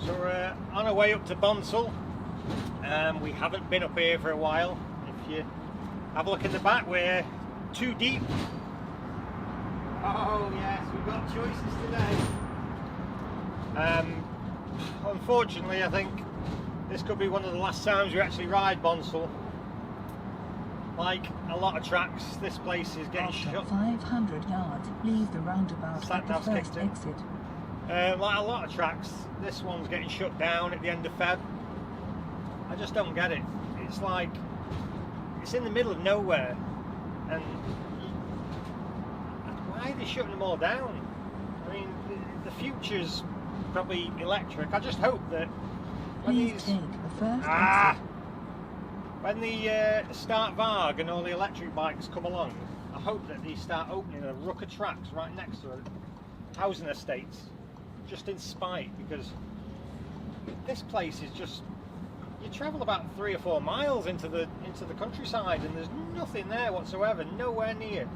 So we're on our way up to BONSALL. We haven't been up here for a while. If you have a look in the back, we're too deep. Oh yes, we've got choices today. Unfortunately, I think this could be one of the last times we actually ride BONSALL. Like a lot of tracks, this place is getting shut. 500 yards, leave the roundabout at the first exit. Like a lot of tracks, this one's getting shut down at the end of Feb. I just don't get it. It's like, it's in the middle of nowhere, and why are they shutting them all down? I mean, the future's probably electric. I just hope that when Please take the first exit. When the Start Varg and all the electric bikes come along, I hope that they start opening a ruck of tracks right next to it, housing estates, just in spite, because this place is just, you travel about 3 or 4 miles into the countryside and there's nothing there whatsoever, nowhere near,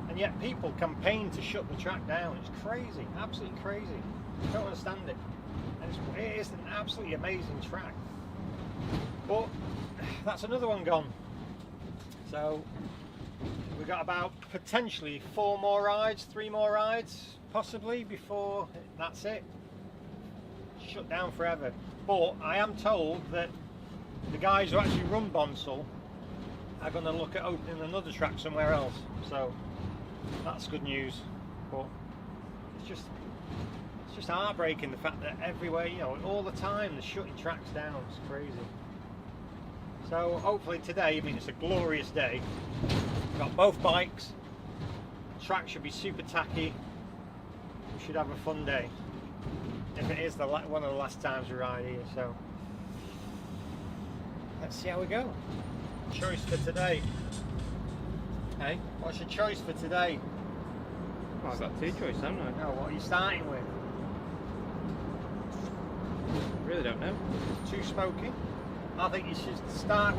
and yet people campaign to shut the track down. It's crazy, absolutely crazy. I don't understand it, and it is an absolutely amazing track, but that's another one gone. So we've got about potentially 4 more rides, 3 more rides possibly before that's it, shut down forever. But I am told that the guys who actually run BONSALL are going to look at opening another track somewhere else, so that's good news. But it's just heartbreaking, the fact that everywhere, you know, all the time they're shutting tracks down. It's crazy. So hopefully today, I mean, it's a glorious day. We've got both bikes. The track should be super tacky. We should have a fun day. If it is one of the last times we ride here, so let's see how we go. Choice for today. Hey, what's your choice for today? Well, I've got 2 choices, haven't I? No, what are you starting with? I really don't know. 2 smoking. I think you should start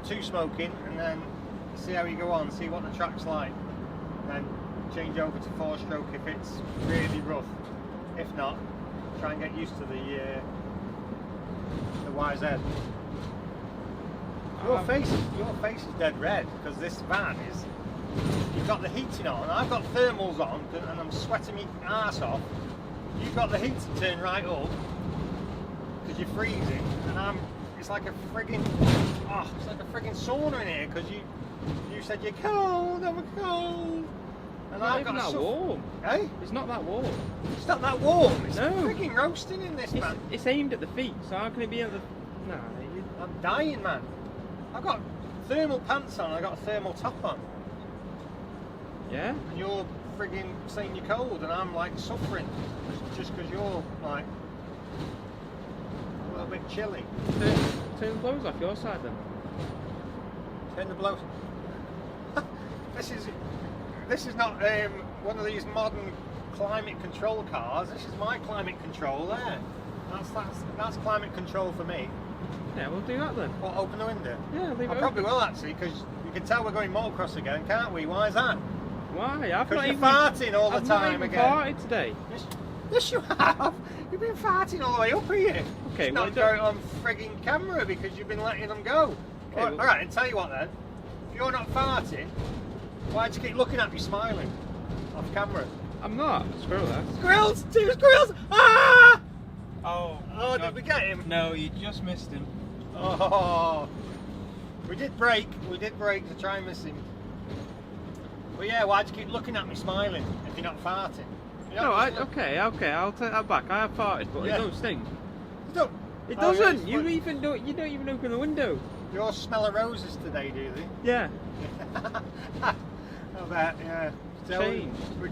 2 smoking and then see how you go on, see what the track's like, and then change over to 4-stroke if it's really rough. If not, try and get used to the YZ. Your face is dead red because this van is, you've got the heating on, I've got thermals on and I'm sweating my arse off. You've got the heating turned right up because you're freezing, and it's like a friggin' sauna in here because you said you're cold, I'm cold. And I've got that warm. Hey? It's not that warm. It's not that warm. It's no. Frigging roasting in this, man. It's aimed at the feet, so how can it be at the... Nah, I'm dying, man. I've got thermal pants on, I've got a thermal top on. Yeah? And you're frigging saying you're cold, and I'm like suffering just because you're like a little bit chilly. Turn the blows off your side then. Turn the blows. This is not one of these modern climate control cars. This is my climate control there. That's climate control for me. Yeah, we'll do that then. What, open the window? Yeah, leave it I probably will actually, because you can tell we're going motocross again, can't we? Why is that? Why? Because you're farting all the time again. I've not even farted today. Yes, you have. You've been farting all the way up here. Okay, it's not going on frigging camera because you've been letting them go. Okay, all right, and tell you what then. If you're not farting, why do you keep looking at me smiling off camera? I'm not. Squirrel there. Squirrels! 2 squirrels! Ah! Oh, did we get him? No, you just missed him. Oh, we did break to try and miss him. But yeah, why do you keep looking at me smiling if you're not farting? Okay, I'll take that back. I have farted, but yeah. It don't stink. It Oh, doesn't. yeah, you don't even open the window. You all smell of roses today, do they? Yeah. I bet, yeah. Change. We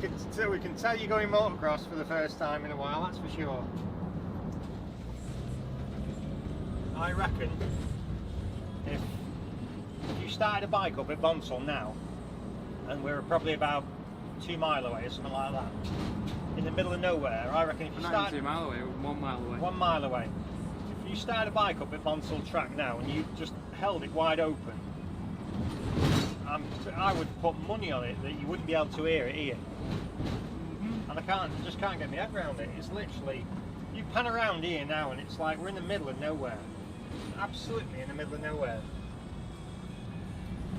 can tell you're going motocross for the first time in a while, that's for sure. I reckon if you started a bike up at BONSALL now, and we're probably about 2 mile away or something like that, in the middle of nowhere, I reckon if you started... 2 mile away, 1 mile away. 1 mile away. If you started a bike up at BONSALL track now and you just held it wide open, I would put money on it that you wouldn't be able to hear it here. And I just can't get my head around it. It's literally, You pan around here now and it's like we're in the middle of nowhere. Absolutely in the middle of nowhere.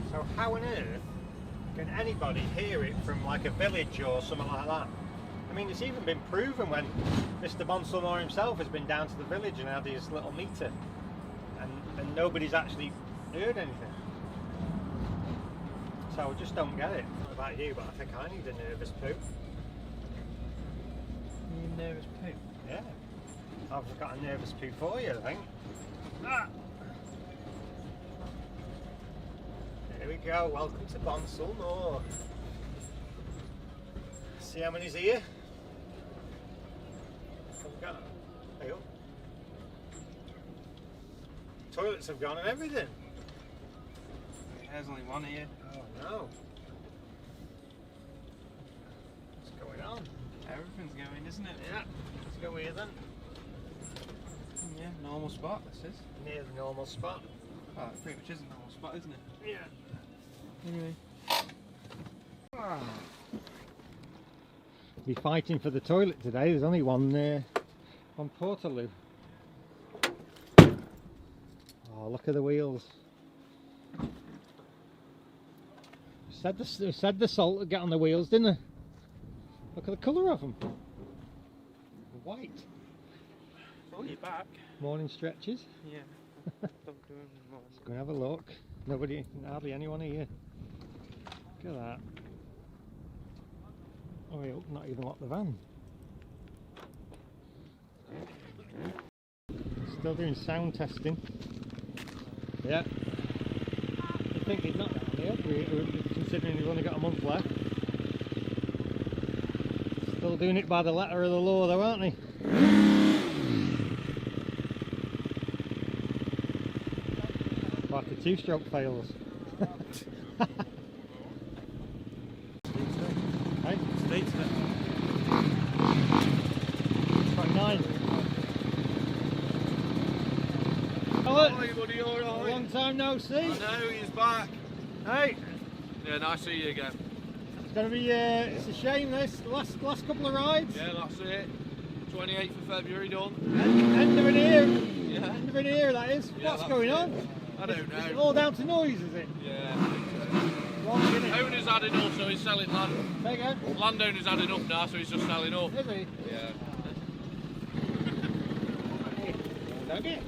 So how on earth can anybody hear it from like a village or something like that? I mean, it's even been proven when Mr. BONSALL MOOR himself has been down to the village and had his little meter, and nobody's actually heard anything. So I just don't get it. I don't know about you, but I think I need a nervous poo. You need a nervous poo? Yeah. I've got a nervous poo for you, I think. Ah. There we go. Welcome to BONSALL MOOR. See how many's here? We've got. Hey up. Toilets have gone and everything. There's only one here. Oh no. What's going on? Everything's going, isn't it? Yeah. Let's go here then. Yeah, normal spot this is. Near the normal spot. Oh, it pretty much is a normal spot, isn't it? Yeah. Anyway. Be fighting for the toilet today. There's only one Portaloo. Oh, look at the wheels. Said the salt would get on the wheels, didn't they? Look at the colour of them. White. Oh, you're back. Morning stretches. Yeah. Don't do them anymore. Let's go and have a look. Nobody, hardly anyone here. Look at that. Oh, yeah, not even locked the van. Still doing sound testing. Yeah. I think he's not down here, considering we've only got a month left. Still doing it by the letter of the law though, aren't they? Like the two-stroke fails. Hey? States it. 29. Hello. Hi buddy, alright? Long time no see. I know, he's back. Hey. Yeah, nice to see you again. It's gonna be. It's a shame this last couple of rides. Yeah, that's it. 28th of February done. End of an year. Yeah. End of an year, that is. Yeah, What's that's going it. on? I don't Is it know. all down to noise, is it? Yeah. Wrong, isn't it? Owner's had enough, so he's selling land. There you go. Landowner's had enough now, so he's just selling up. Is he? Yeah. Okay.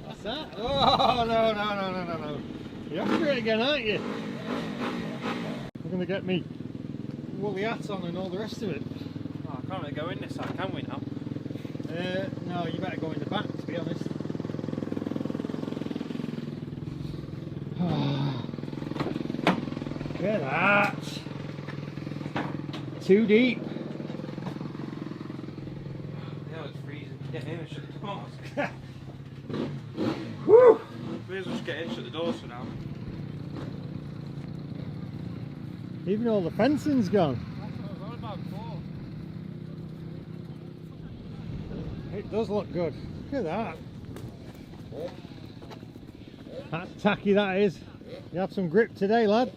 What's that? Oh no. You're after it again, aren't you? You're gonna get me woolly hats on and all the rest of it. Oh, I can't really go in this side, can we now? No, you better go in the back, to be honest. Look at that. Too deep. Yeah, it's freezing. Get in and shut the doors. Whew. May as well just get in and shut the doors for now. Even all the fencing's gone. That's what I was on about before. It does look good. Look at that. That's tacky, that is. You have some grip today, lad.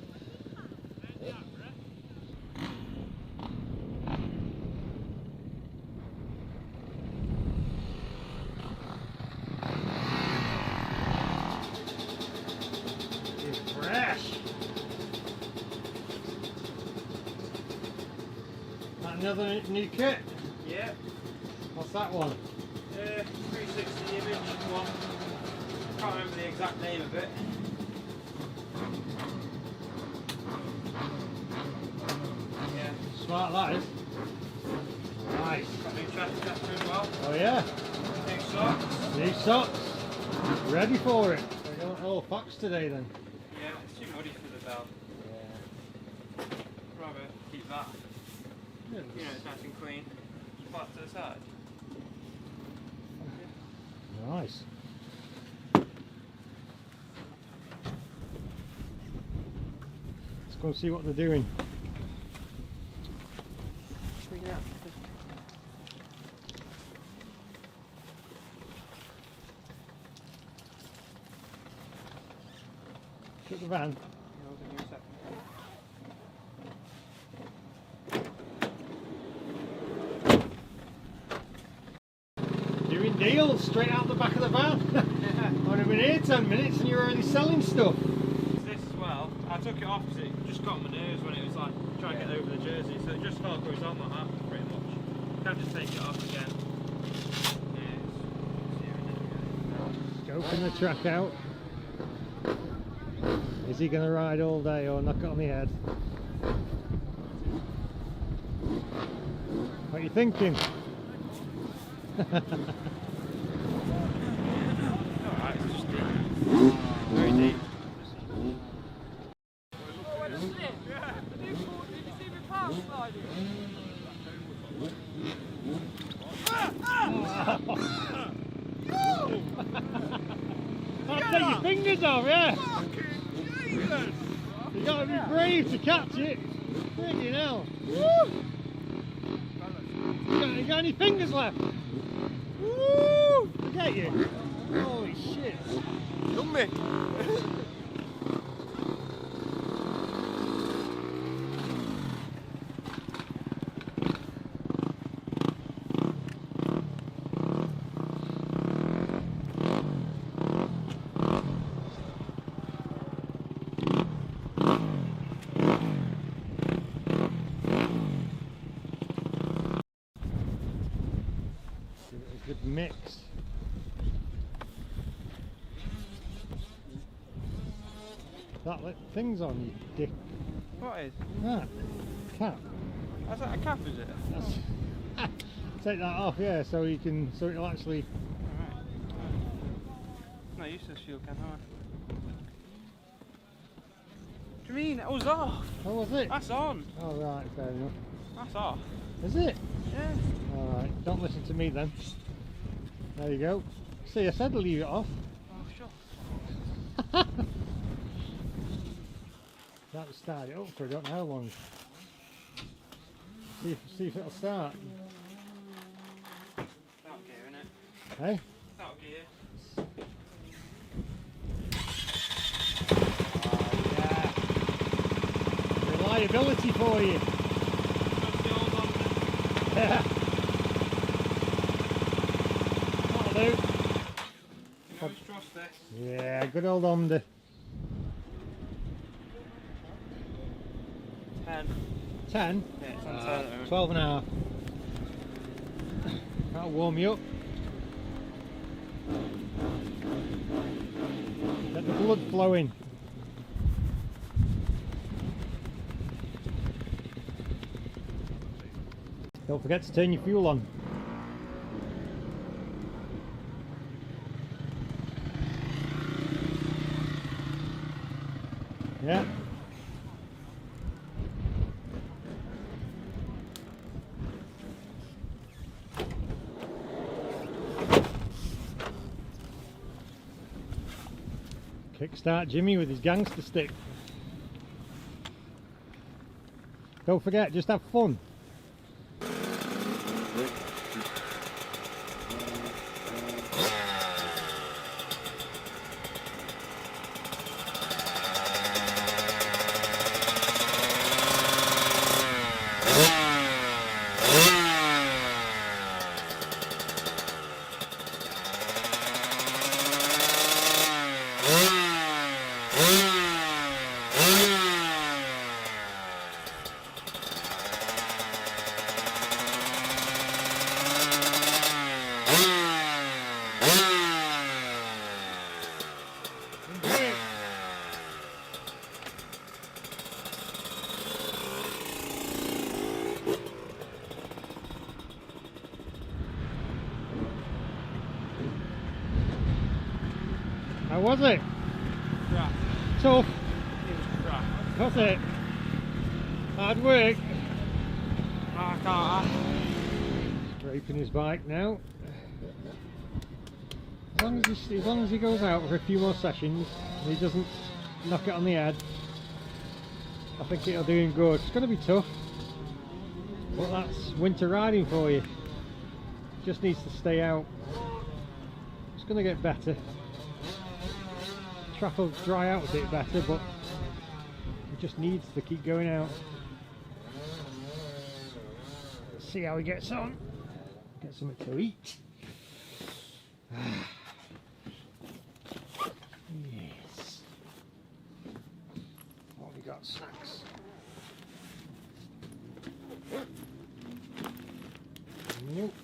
It's fresh. That another new kit? Yeah. What's that one? 360 image one. Can't remember the exact name of it. Yeah. Smart, that is. Nice. Got new track tester as well. Oh yeah. New socks. New socks. Ready for it. We're going all fox today then. Yeah, it's too muddy for the belt. Yeah. I'd rather keep that. You know, it's nice and clean. Just flat to the side. Nice. Let's go and see what they're doing. Shut the van. Cracking deal, straight out the back of the van. I'd have been here 10 minutes and you're already selling stuff. This as well, I took it off because it just got on my nerves when it was like trying to get over the jersey, so it just felt horizontal like that pretty much. Can't just take it off again. Scoping the track out. Is he going to ride all day or knock it on the head? What are you thinking? Alright, it's just deep. Very deep. I'll take your fingers off, yeah? You gotta be brave to catch it. Freaking hell. Woo! You got any fingers left? Woo! Look at you. Holy shit. Yummy! Good mix. That thing's on, you dick. What is? That cap. Is that a cap, is it? That's take that off, yeah, so you can, so it'll actually. Alright. Not used to this fuel can, am I? What do you mean? It was off! Oh, was it? That's on! Oh, right, fair enough. That's off. Is it? Yeah. Alright, don't listen to me then. There you go. See, I said leave it off. Oh, sure. That would start it up for I don't know how long. See if it'll start. Without gear, innit? Hey? Without gear. Oh, yeah. Reliability for you. Just the old one. Yeah. That'll do. You always trust this. Yeah, good old Honda. 10. 10? Yeah, it's on 10 at the moment. 12 and a half. That'll warm you up. Get the blood flowing. Don't forget to turn your fuel on. Yeah. Kickstart Jimmy with his gangster stick. Don't forget, just have fun. How was it? Crap. Tough. It was crap. Was it? Hard work. I can't. Scraping his bike now. As long as he goes out for a few more sessions and he doesn't knock it on the head, I think it'll do him good. It's going to be tough, but that's winter riding for you. Just needs to stay out. It's going to get better. Track will dry out a bit better, but it just needs to keep going out. Let's see how he gets on. Get something to eat. Yes. What have we got? Snacks. Nope.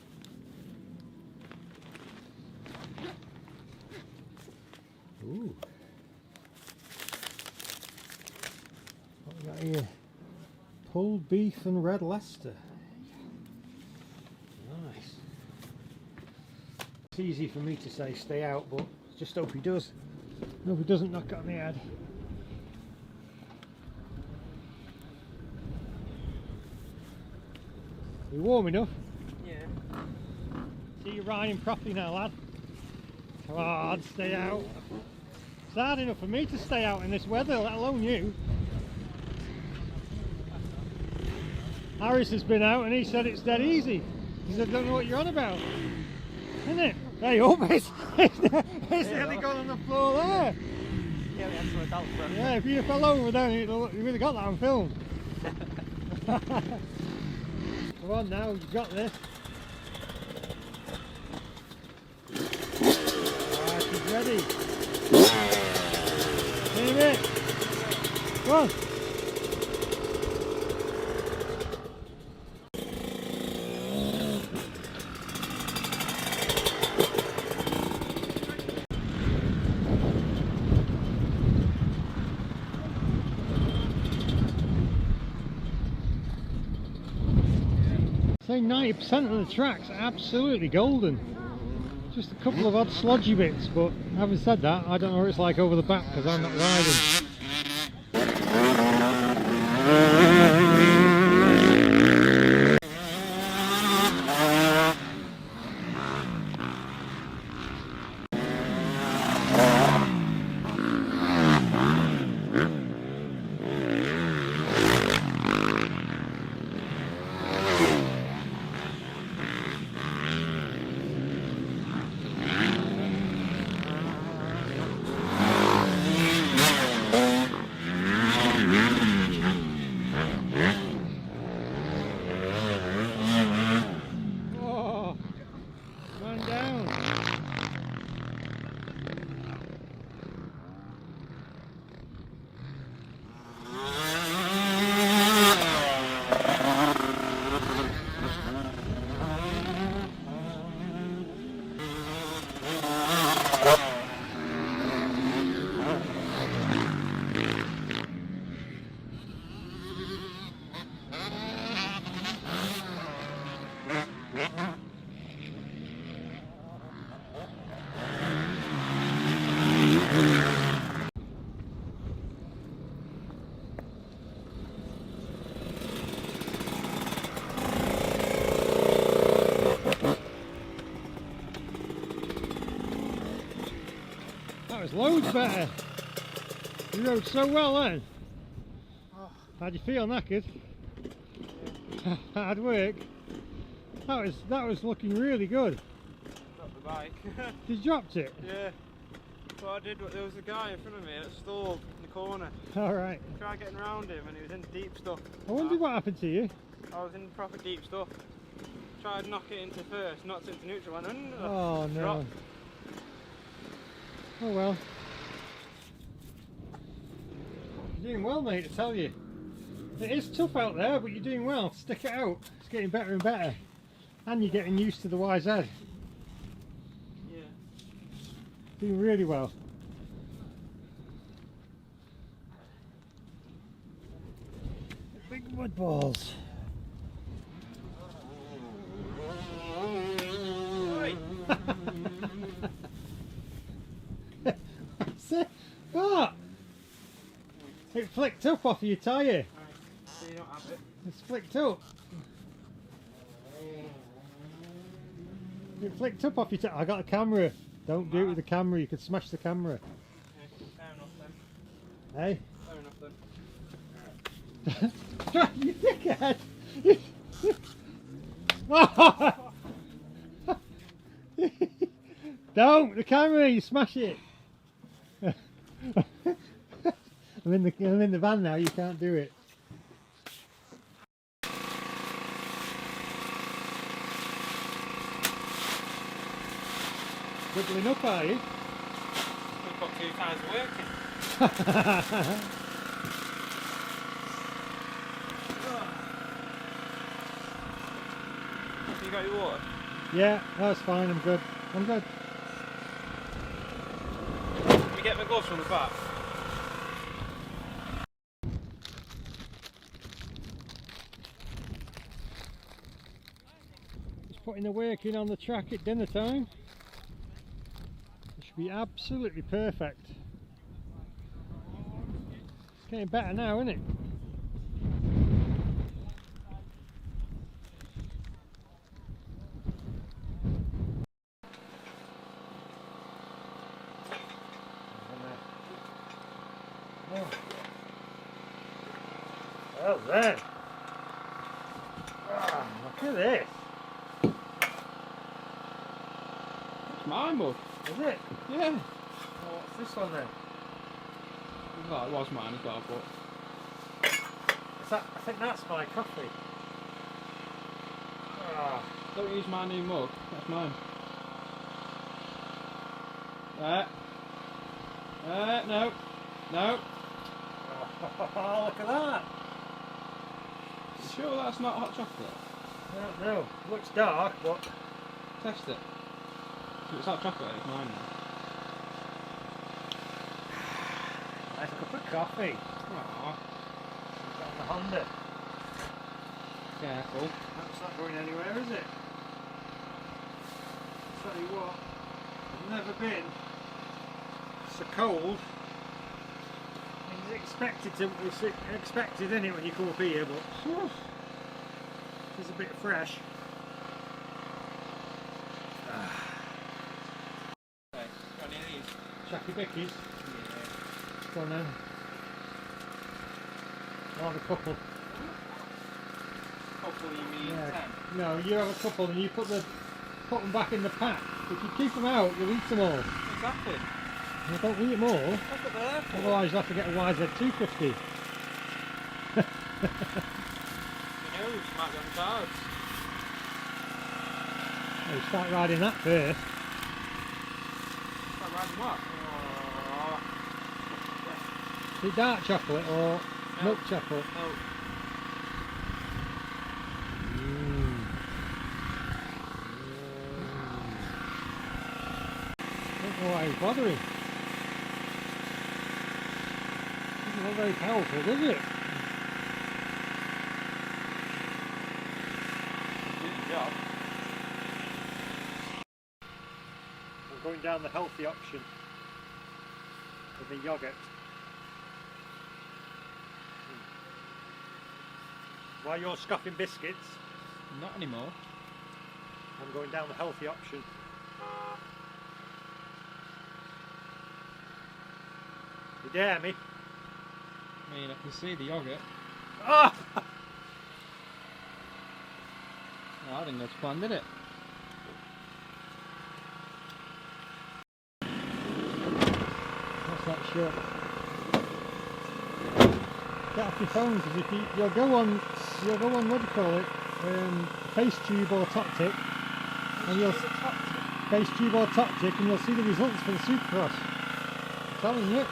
Ooh. What we got here? Pulled beef and red Leicester. Nice. It's easy for me to say stay out, but just hope he does. Hope he doesn't knock it on the head. You warm enough? Yeah. See you riding properly now, lad. Come on, stay out. It's hard enough for me to stay out in this weather, let alone you. Harris has been out and he said it's dead easy. He said, I don't know what you're on about. Isn't it? Hey, up, it's nearly gone on the floor there. Yeah, we had to work out for it. Yeah, if you fell over then, you would have got that on film. Come on now, you've got this. Alright, she's ready. In a bit. Come on. Say 90% of the track's absolutely golden. Just a couple of odd slodgy bits, but having said that, I don't know what it's like over the back because I'm not riding. That was loads better. You rode so well then. How'd you feel, knackered? Hard work. That was looking really good. Dropped the bike. You dropped it? Yeah. Well, I did. There was a guy in front of me that stalled in the corner. Alright. I tried getting around him and he was in deep stuff. I wonder what happened to you. I was in proper deep stuff. Tried to knock it into first, knocked it into neutral, and Oh no. dropped. Oh well. You're doing well, mate, I tell you. It is tough out there, but you're doing well. Stick it out. It's getting better and better. And you're getting used to the YZ. Yeah. Doing really well. Big mud balls. That's it. What? It flicked up off of your tyre. Right. So you don't have it. It's flicked up. It flicked up off your tyre. I got a camera. Don't do it with the camera. You could smash the camera. Okay, fair enough then. Hey? Fair enough then. You dickhead! Don't! The camera, you smash it! I'm in the van now, you can't do it. Doubling up, are you? We've got 2 times working. You got your water? Yeah, that's fine, I'm good. I'm good. Can we get my gloves from the back? Just putting the work in on the track at dinner time. It should be absolutely perfect. It's getting better now, isn't it? Well then, look at this. It's my mug. Is it? Yeah. Oh, what's this one then? Well, it was mine as well, but... Is that, I think that's my coffee. Don't use my new mug, that's mine. No. No. Oh, look at that. You sure that's not hot chocolate? I don't know. Looks dark, but... Test it. If it's hot chocolate, it's mine now. Nice cup of coffee. Aww. It's on the Honda. Careful. That's not going anywhere, is it? I'll tell you what, I've never been so cold. It's expected, isn't it, when you come up here, but it's a bit fresh. Okay, got any of these? Shacky Bickies. Yeah. Go on then. I'll have a couple. Hopefully you mean 10. No, you have a couple and you put them back in the pack. If you keep them out, you'll eat them all. Exactly. You don't eat them all, That's what they're there for. otherwise you'll have to get a YZ250. Who knows, might be on the cards. You start riding that first. Start riding what? Is it dark chocolate or milk chocolate? No. I don't know why he's bothering. It's not very powerful, does it? Do the job. I'm going down the healthy option with the yoghurt. While you're scoffing biscuits, Not anymore. I'm going down the healthy option. You dare me? I mean, I can see the yoghurt. Ah! Oh, I didn't go to plan, did it? What's that shirt? Get off your phone, because if you'll go on what do you call it, face tube or top tick, and you'll face tube or top tick, and you'll see the results for the Supercross. I'm telling you,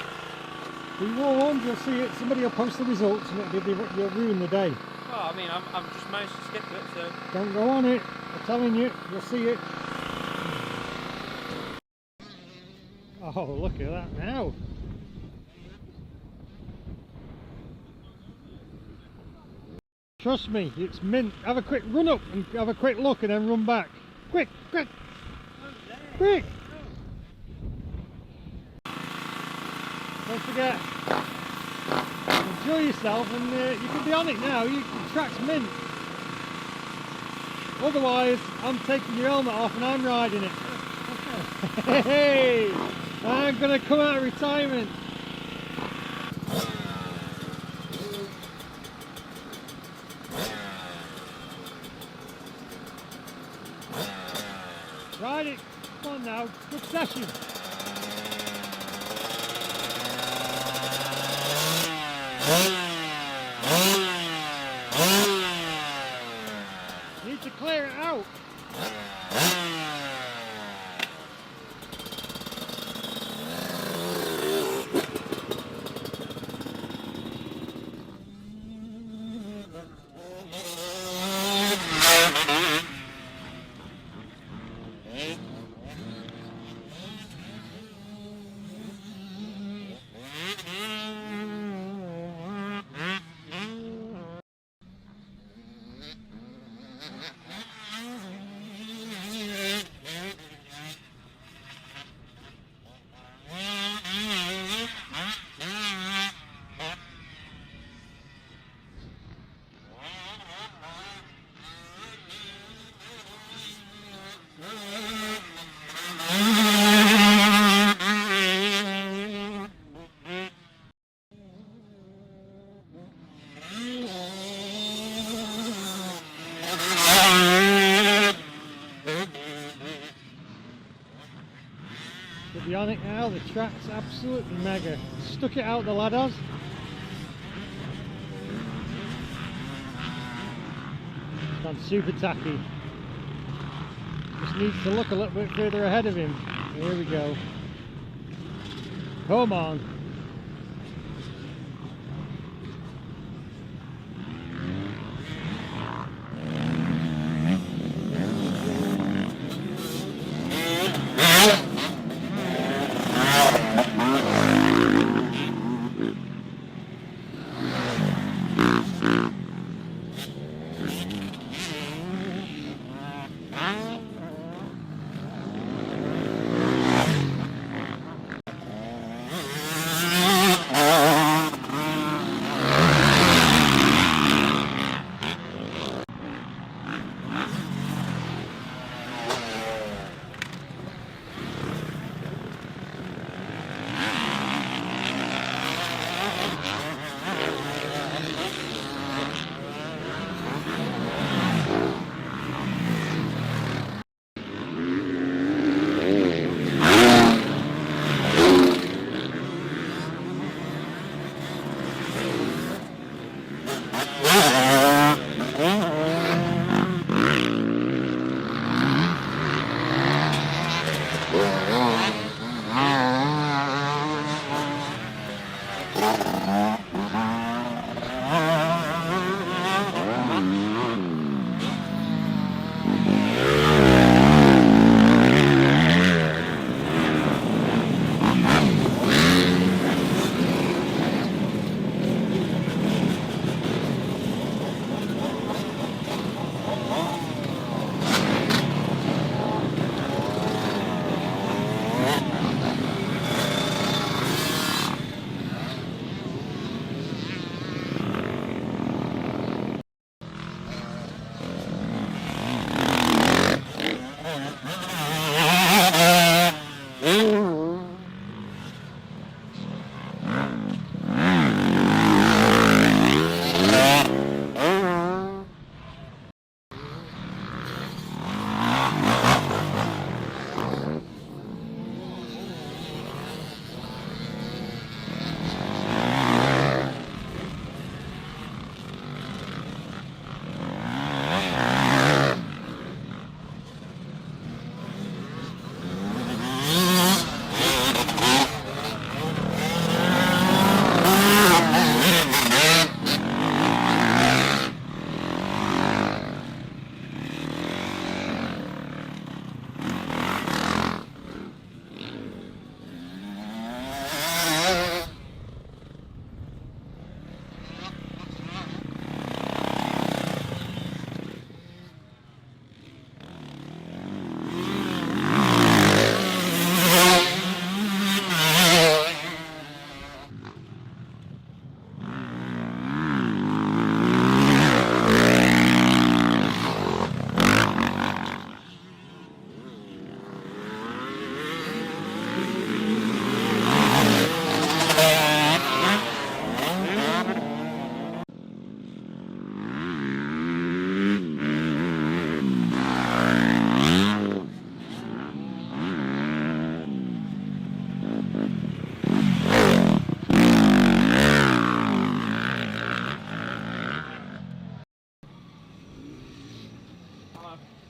be warned, you'll see it. Somebody will post the results, and you'll ruin the day. Well, I mean, I've just managed to skip it, so... Don't go on it. I'm telling you, you'll see it. Oh, look at that now. Trust me, it's mint. Have a quick run up and have a quick look and then run back. Quick, quick, quick. Don't forget, enjoy yourself, and you can be on it now. The track's mint. Otherwise, I'm taking your helmet off and I'm riding it. Hey, I'm going to come out of retirement. Ride it. Come on now. Good session. Need to clear it out. be on it now. The track's absolutely mega. Stuck it out, the lad has. It's gone super tacky. Just needs to look a little bit further ahead of him. Here we go. Come on.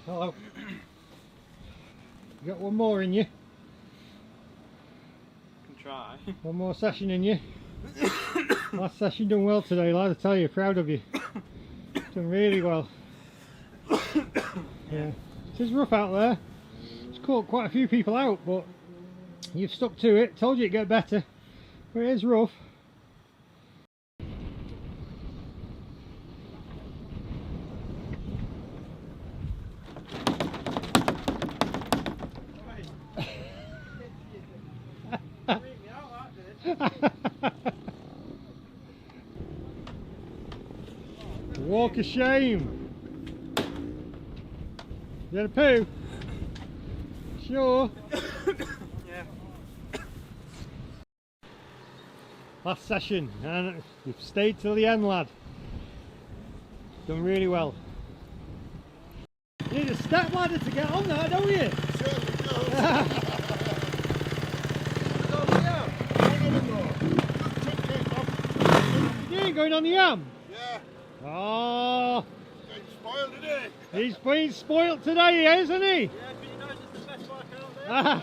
Hello. You got one more in you? Can try. One more session in you? Last session done well today, lad, I tell you, proud of you. Done really well. Yeah. It is rough out there. It's caught quite a few people out, but you've stuck to it. Told you it'd get better. But it is rough. Walk of shame. You had a poo? Sure. Yeah. Last session, and you've stayed till the end, lad. Done really well. You need a step ladder to get on there, don't you? going on the Yam? Yeah, Oh, it's spoiled today. he's been spoilt today, isn't he? Yeah, but you know it's the best work out there.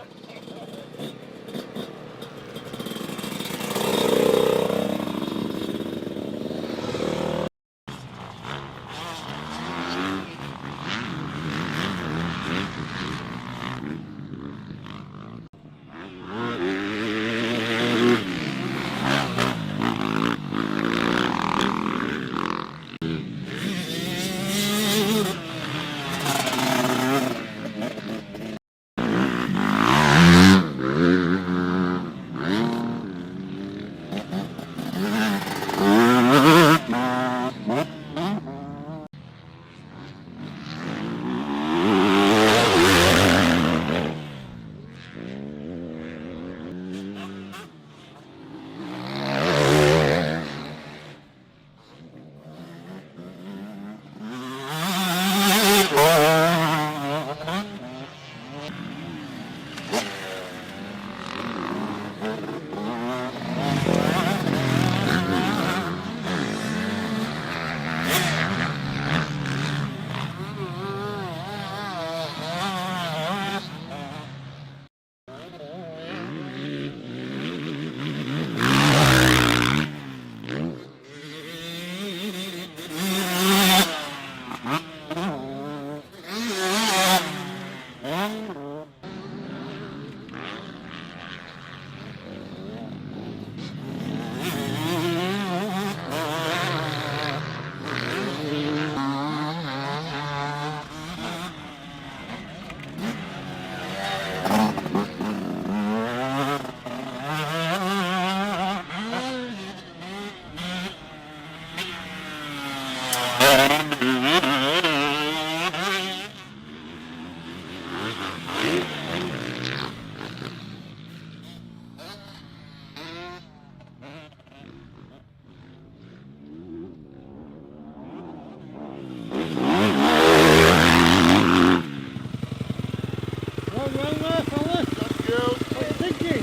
Well done there, fella. Thank you. What are you thinking?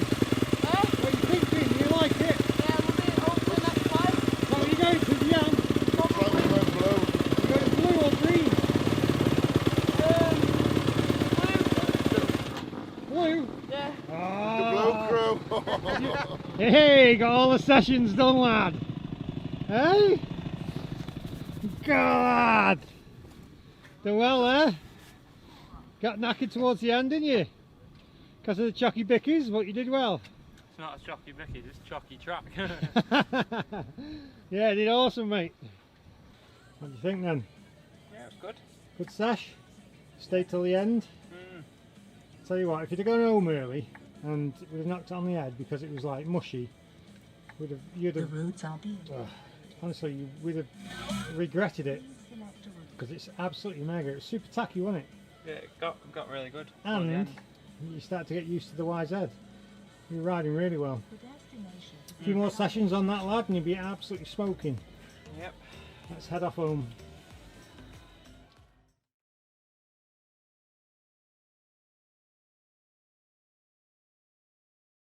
Huh? What are you thinking? You like it? Yeah, we'll be on to the next one. So you going to the Yam? Slightly went blue. You going blue or green? Blue? Yeah. The blue crew. Hey, got all the sessions done, lad. Hey? God. Done well there. Got knackered towards the end, didn't you? Because of the chocky bickies, but you did well. It's not a chocky bicky, it's chocky track. Yeah, you did awesome, mate. What do you think then? Yeah, it's good. Good sesh? Stay till the end? Tell you what, if you'd have gone home early and we'd have knocked it on the head because it was like mushy, you'd The have, roads are big. honestly, you would have regretted it because it's absolutely mega. It was super tacky, wasn't it? Yeah, it got really good. And you start to get used to the YZ. You're riding really well. A few more sessions on that, lad, and you'll be absolutely smoking. Yep. Let's head off home.